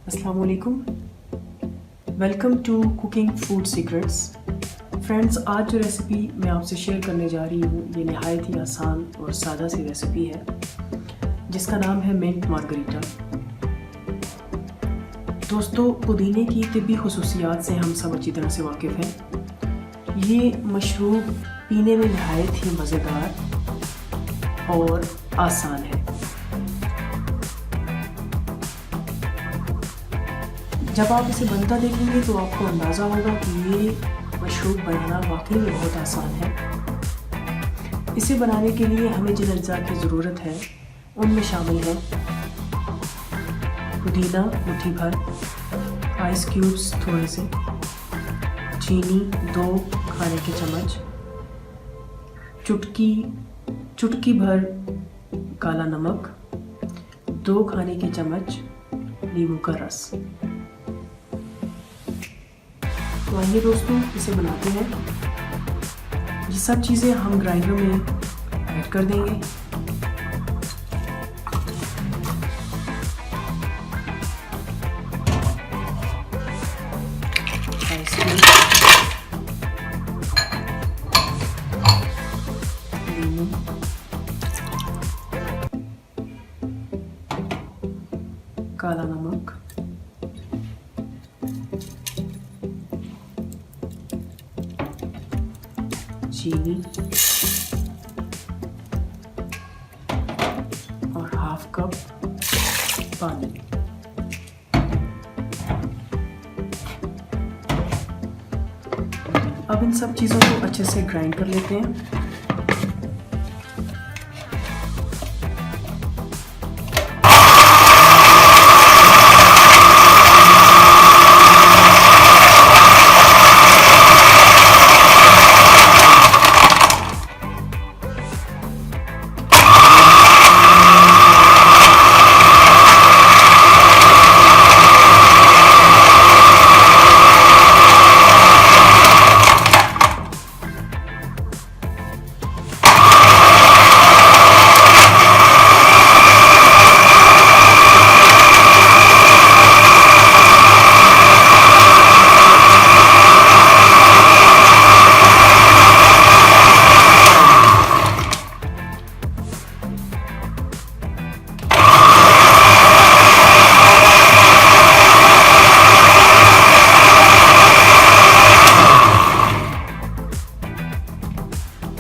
अस्सलाम वालेकुम, welcome to cooking food secrets. Friends, आज जो रेसिपी मैं आपसे शेयर करने जा रही हूँ ये नहायत ही आसान और सादा सी रेसिपी है जिसका नाम है मिंट मार्गरीटा। दोस्तों, पुदीने की तिब्बी खुसूसियात से हम सब अच्छी तरह से वाकिफ़ हैं। ये मशरूब पीने में नहायत ही मज़ेदार और आसान है। जब आप इसे बनता देखेंगे तो आपको अंदाज़ा होगा कि ये मशरूब बनाना वाकई में बहुत आसान है। इसे बनाने के लिए हमें जिन अज्जा की ज़रूरत है उनमें शामिल है पुदीना मुट्ठी भर, आइस क्यूब्स थोड़े से, चीनी 2 खाने के चम्मच, चुटकी भर काला नमक, 2 खाने के चम्मच नींबू का रस। तो आइए दोस्तों इसे बनाते हैं। ये सब चीज़ें हम ग्राइंडर में ऐड कर देंगे। काला नमक, चीनी और हाफ कप पानी। अब इन सब चीज़ों को अच्छे से ग्राइंड कर लेते हैं।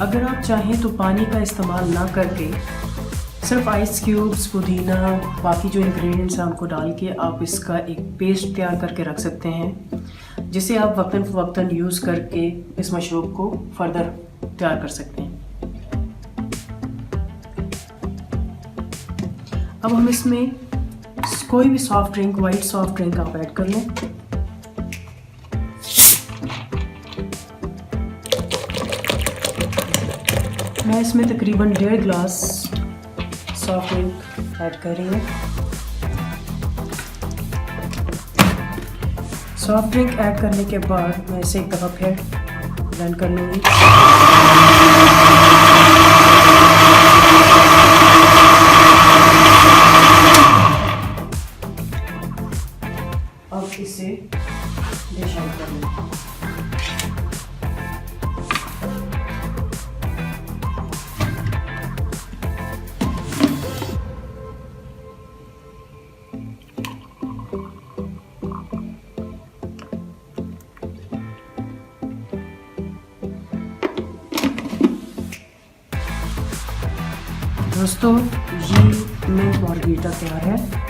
अगर आप चाहें तो पानी का इस्तेमाल ना करके सिर्फ आइस क्यूब्स, पुदीना, बाकी जो इंग्रेडिएंट्स हैं उनको डाल के आप इसका एक पेस्ट तैयार करके रख सकते हैं जिसे आप वक्तन फ़वक्तन यूज़ करके इस मशरूब को फर्दर तैयार कर सकते हैं। अब हम इसमें कोई भी soft drink, white soft drink आप ऐड कर लें। मैं इसमें तकरीबन 1.5 गिलास सॉफ्ट ड्रिंक ऐड कर रही हूँ। सॉफ्ट ड्रिंक ऐड करने के बाद मैं इसे एक दफ़ा फिर ब्लेंड कर लूँगी। अब इसे डिश आउट कर लूँगी। दोस्तों, ये मिंट मार्गरीटा तैयार है।